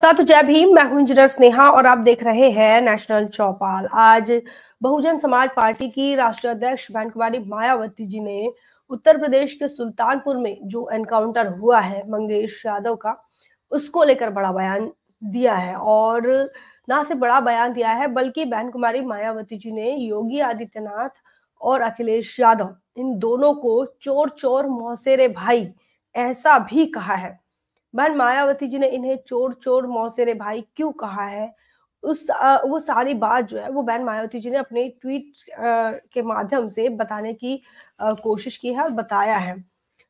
तो जय भीम। मैं हूं इंजीनियर स्नेहा और आप देख रहे हैं नेशनल चौपाल। आज बहुजन समाज पार्टी की राष्ट्रीय अध्यक्ष बहन कुमारी मायावती जी ने उत्तर प्रदेश के सुल्तानपुर में जो एनकाउंटर हुआ है मंगेश यादव का, उसको लेकर बड़ा बयान दिया है। और ना सिर्फ बड़ा बयान दिया है बल्कि बहन कुमारी मायावती जी ने योगी आदित्यनाथ और अखिलेश यादव इन दोनों को चोर चोर मौसेरे भाई ऐसा भी कहा है। बहन मायावती जी ने इन्हें चोर चोर मौसेरे भाई क्यों कहा है, वो सारी बात जो है वो बहन मायावती जी ने अपने ट्वीट के माध्यम से बताने की कोशिश की है और बताया है।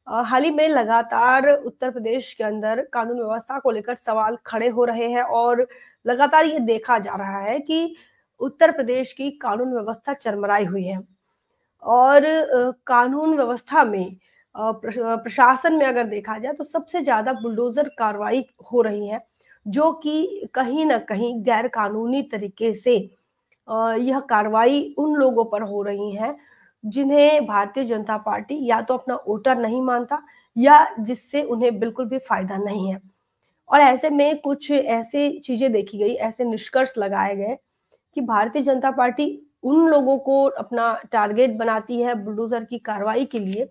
हाल ही में लगातार उत्तर प्रदेश के अंदर कानून व्यवस्था को लेकर सवाल खड़े हो रहे हैं और लगातार ये देखा जा रहा है कि उत्तर प्रदेश की कानून व्यवस्था चरमराई हुई है। और कानून व्यवस्था में प्रशासन में अगर देखा जाए तो सबसे ज्यादा बुलडोजर कार्रवाई हो रही है, जो कि कहीं ना कहीं गैर कानूनी तरीके से यह कार्रवाई उन लोगों पर हो रही है जिन्हें भारतीय जनता पार्टी या तो अपना वोटर नहीं मानता या जिससे उन्हें बिल्कुल भी फायदा नहीं है। और ऐसे में कुछ ऐसे चीजें देखी गई, ऐसे निष्कर्ष लगाए गए कि भारतीय जनता पार्टी उन लोगों को अपना टारगेट बनाती है बुलडोजर की कार्रवाई के लिए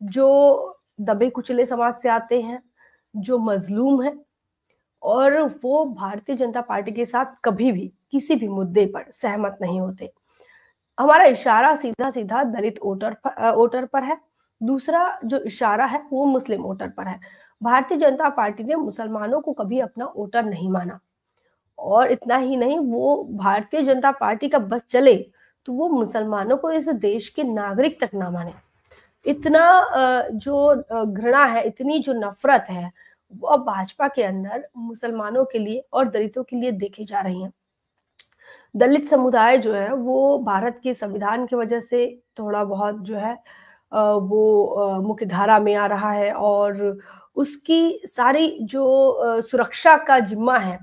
जो दबे कुचले समाज से आते हैं, जो मजलूम है, और वो भारतीय जनता पार्टी के साथ कभी भी किसी भी मुद्दे पर सहमत नहीं होते। हमारा इशारा सीधा सीधा दलित वोटर पर है। दूसरा जो इशारा है वो मुस्लिम वोटर पर है। भारतीय जनता पार्टी ने मुसलमानों को कभी अपना वोटर नहीं माना, और इतना ही नहीं, वो भारतीय जनता पार्टी का बस चले तो वो मुसलमानों को इस देश के नागरिक तक ना माने। इतना जो घृणा है, इतनी जो नफरत है, वो अब भाजपा के अंदर मुसलमानों के लिए और दलितों के लिए देखी जा रही है। दलित समुदाय जो है वो भारत के संविधान की वजह से थोड़ा बहुत जो है वो मुख्य धारा में आ रहा है, और उसकी सारी जो सुरक्षा का जिम्मा है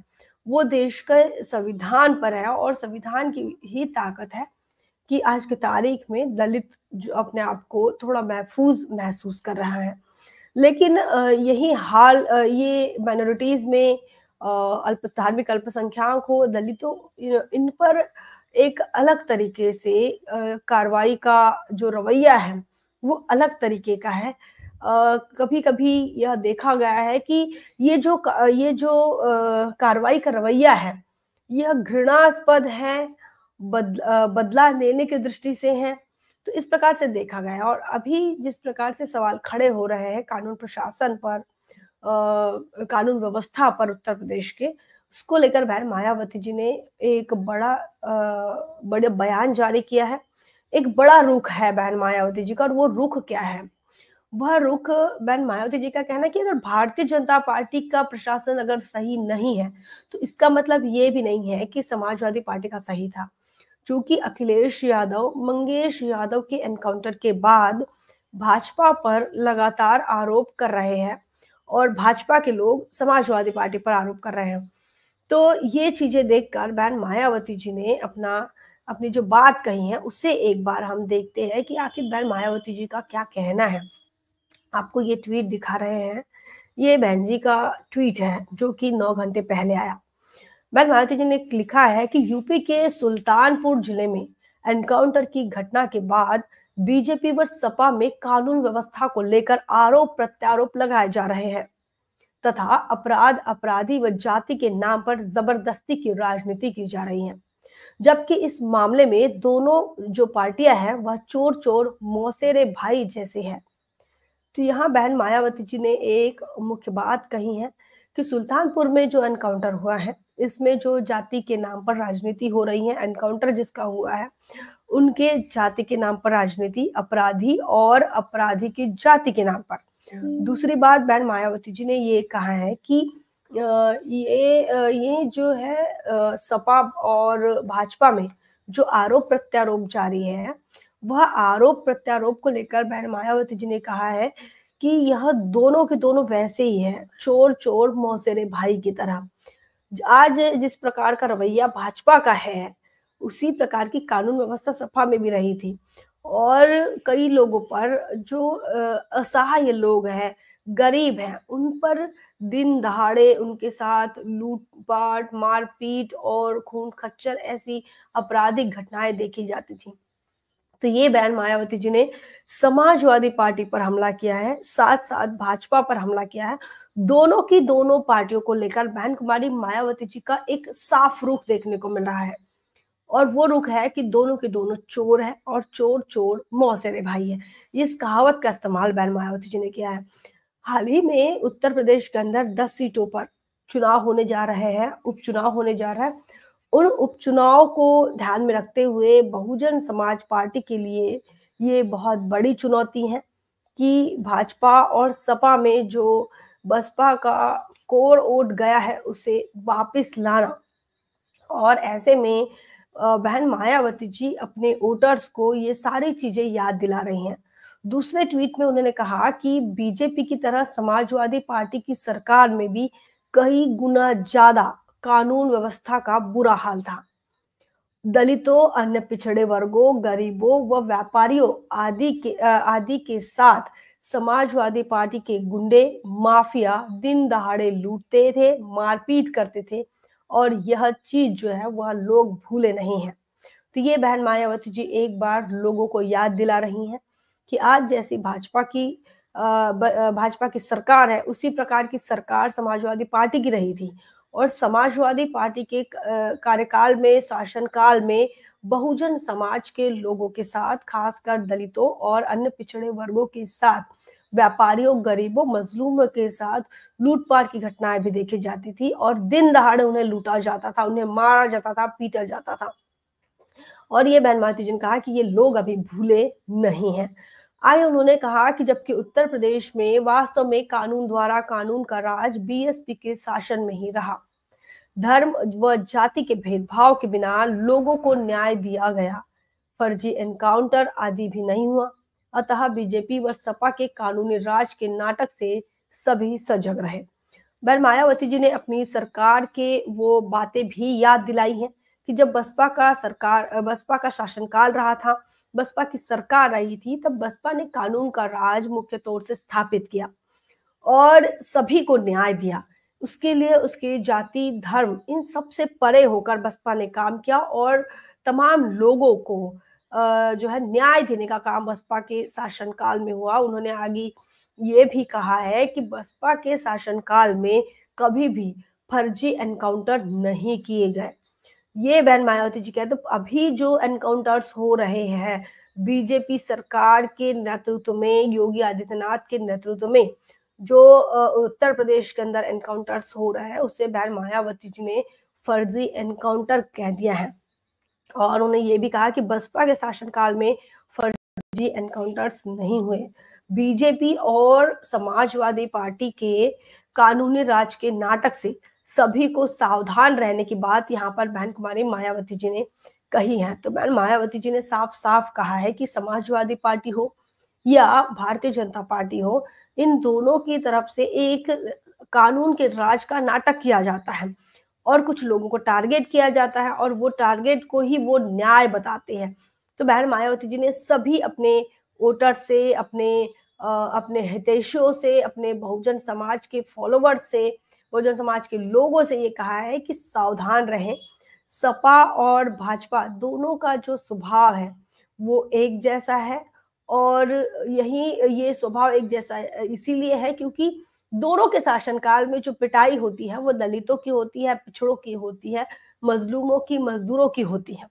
वो देश के संविधान पर है, और संविधान की ही ताकत है कि आज की तारीख में दलित जो अपने आप को थोड़ा महफूज महसूस कर रहा है। लेकिन यही हाल ये माइनॉरिटीज में अल्प धार्मिक अल्पसंख्यक हो, दलितों, इन पर एक अलग तरीके से कार्रवाई का जो रवैया है वो अलग तरीके का है। कभी कभी यह देखा गया है कि ये जो कार्रवाई का रवैया है यह घृणास्पद है, बदला लेने की दृष्टि से है। तो इस प्रकार से देखा गया है। और अभी जिस प्रकार से सवाल खड़े हो रहे हैं कानून प्रशासन पर, कानून व्यवस्था पर उत्तर प्रदेश के, उसको लेकर बहन मायावती जी ने एक बड़े बयान जारी किया है। एक बड़ा रुख है बहन मायावती जी का, और वो रुख क्या है? वह रुख, बहन मायावती जी का कहना है कि अगर भारतीय जनता पार्टी का प्रशासन अगर सही नहीं है तो इसका मतलब ये भी नहीं है कि समाजवादी पार्टी का सही था। चूंकि अखिलेश यादव मंगेश यादव के एनकाउंटर के बाद भाजपा पर लगातार आरोप कर रहे हैं, और भाजपा के लोग समाजवादी पार्टी पर आरोप कर रहे हैं। तो ये चीजें देखकर बहन मायावती जी ने अपनी जो बात कही है उससे एक बार हम देखते हैं कि आखिर बहन मायावती जी का क्या कहना है। आपको ये ट्वीट दिखा रहे हैं, ये बहन जी का ट्वीट है जो कि 9 घंटे पहले आया। बहन मायावती जी ने लिखा है कि यूपी के सुल्तानपुर जिले में एनकाउंटर की घटना के बाद बीजेपी व सपा में कानून व्यवस्था को लेकर आरोप प्रत्यारोप लगाए जा रहे हैं तथा अपराधी व जाति के नाम पर जबरदस्ती की राजनीति की जा रही है, जबकि इस मामले में दोनों जो पार्टियां हैं वह चोर चोर मौसेरे भाई जैसे हैं। तो यहाँ बहन मायावती जी ने एक मुख्य बात कही है कि सुल्तानपुर में जो एनकाउंटर हुआ है इसमें जो जाति के नाम पर राजनीति हो रही है, एनकाउंटर जिसका हुआ है उनके जाति के नाम पर राजनीति, अपराधी और अपराधी की जाति के नाम पर। दूसरी बात बहन मायावती जी ने ये कहा है कि ये जो है सपा और भाजपा में जो आरोप प्रत्यारोप जारी है, वह आरोप प्रत्यारोप को लेकर बहन मायावती जी ने कहा है कि यह दोनों के दोनों वैसे ही है, चोर चोर मौसेरे भाई की तरह। आज जिस प्रकार का रवैया भाजपा का है उसी प्रकार की कानून व्यवस्था सपा में भी रही थी, और कई लोगों पर जो असहाय लोग हैं, गरीब हैं, उन पर दिन दहाड़े उनके साथ लूटपाट, मारपीट और खून खच्चर ऐसी आपराधिक घटनाएं देखी जाती थी। तो ये बयान मायावती जी ने समाजवादी पार्टी पर हमला किया है, साथ-साथ भाजपा पर हमला किया है। दोनों की दोनों पार्टियों को लेकर बहन कुमारी मायावती जी का एक साफ रुख देखने को मिल रहा है। और वो रुख है कि दोनों के दोनों चोर हैं और चोर चोर मौसेरे भाई है। इस कहावत का इस्तेमाल बहन मायावती जी ने किया है। हाल ही में उत्तर प्रदेश के अंदर 10 सीटों पर चुनाव होने जा रहे हैं, उपचुनाव होने जा रहा है। उन उपचुनाव को ध्यान में रखते हुए बहुजन समाज पार्टी के लिए ये बहुत बड़ी चुनौती है कि भाजपा और सपा में जो बसपा का कोर ओट गया है उसे वापस लाना। और ऐसे में बहन मायावती जी अपने वोटर्स को ये सारी चीजें याद दिला रही हैं। दूसरे ट्वीट में उन्होंने कहा कि बीजेपी की तरह समाजवादी पार्टी की सरकार में भी कई गुना ज्यादा कानून व्यवस्था का बुरा हाल था। दलितों, अन्य पिछड़े वर्गों, गरीबों व व्यापारियों आदि के साथ समाजवादी पार्टी के गुंडे, माफिया दिन दहाड़े लूटते थे, मारपीट करते थे और यह चीज जो है वह लोग भूले नहीं हैं। तो ये बहन मायावती जी एक बार लोगों को याद दिला रही हैं कि आज जैसी भाजपा की सरकार है, उसी प्रकार की सरकार समाजवादी पार्टी की रही थी और समाजवादी पार्टी के कार्यकाल में, शासनकाल में बहुजन समाज के लोगों के साथ, खासकर दलितों और अन्य पिछड़े वर्गों के साथ, व्यापारियों, गरीबों, मजलूमों के साथ लूटपाट की घटनाएं भी देखी जाती थी और दिन दहाड़े उन्हें लूटा जाता था, उन्हें मारा जाता था, पीटा जाता था। और ये बहन मायावती जी ने कहा कि ये लोग अभी भूले नहीं हैं। आगे उन्होंने कहा कि जबकि उत्तर प्रदेश में वास्तव में कानून द्वारा कानून का राज बीएसपी के शासन में ही रहा। धर्म व जाति के भेदभाव के बिना लोगों को न्याय दिया गया। फर्जी एनकाउंटर आदि भी नहीं हुआ। अतः बीजेपी व सपा के कानूनी राज के नाटक से सभी सजग रहे। बहन मायावती जी ने अपनी सरकार के वो बातें भी याद दिलाई हैं कि जब बसपा का शासनकाल रहा था, बसपा की सरकार रही थी, तब बसपा ने कानून का राज मुख्य तौर से स्थापित किया और सभी को न्याय दिया। उसके लिए उसके जाति, धर्म इन सब से परे होकर बसपा ने काम किया और तमाम लोगों को जो है न्याय देने का काम बसपा के शासनकाल में हुआ। उन्होंने आगे ये भी कहा है कि बसपा के शासनकाल में कभी भी फर्जी एनकाउंटर नहीं किए गए। ये बहन मायावती जी कहते तो अभी जो एनकाउंटर्स हो रहे हैं बीजेपी सरकार के नेतृत्व में, योगी आदित्यनाथ के नेतृत्व में जो उत्तर प्रदेश के अंदर एनकाउंटर्स हो रहा है उसे बहन मायावती जी ने फर्जी एनकाउंटर कह दिया है। और उन्होंने ये भी कहा कि बसपा के शासनकाल में फर्जी एनकाउंटर्स नहीं हुए। बीजेपी और समाजवादी पार्टी के कानूनी राज के नाटक से सभी को सावधान रहने की बात यहाँ पर बहन कुमारी मायावती जी ने कही है। तो बहन मायावती जी ने साफ साफ कहा है कि समाजवादी पार्टी हो या भारतीय जनता पार्टी हो, इन दोनों की तरफ से एक कानून के राज का नाटक किया जाता है और कुछ लोगों को टारगेट किया जाता है और वो टारगेट को ही वो न्याय बताते हैं। तो बहन मायावती जी ने सभी अपने वोटर से, अपने हितैषियों से, अपने बहुजन समाज के फॉलोवर्स से, बहुजन समाज के लोगों से ये कहा है कि सावधान रहें। सपा और भाजपा दोनों का जो स्वभाव है वो एक जैसा है और ये स्वभाव एक जैसा इसीलिए है क्योंकि दोनों के शासनकाल में जो पिटाई होती है वो दलितों की होती है, पिछड़ों की होती है, मजलूमों की, मजदूरों की होती है।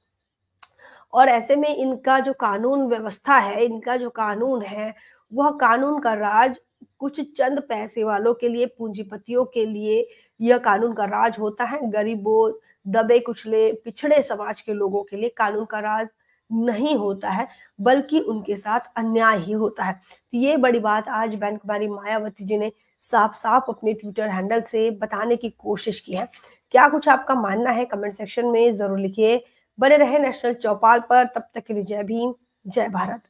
और ऐसे में इनका जो कानून व्यवस्था है, इनका जो कानून है, वह कानून का राज कुछ चंद पैसे वालों के लिए, पूंजीपतियों के लिए यह कानून का राज होता है। गरीबों, दबे कुचले, पिछड़े समाज के लोगों के लिए कानून का राज नहीं होता है, बल्कि उनके साथ अन्याय ही होता है। तो ये बड़ी बात आज बहन कुमारी मायावती जी ने साफ-साफ अपने ट्विटर हैंडल से बताने की कोशिश की है। क्या कुछ आपका मानना है कमेंट सेक्शन में ज़रूर लिखिए। बने रहे नेशनल चौपाल पर, तब तक के लिए जय भीम, जय भारत।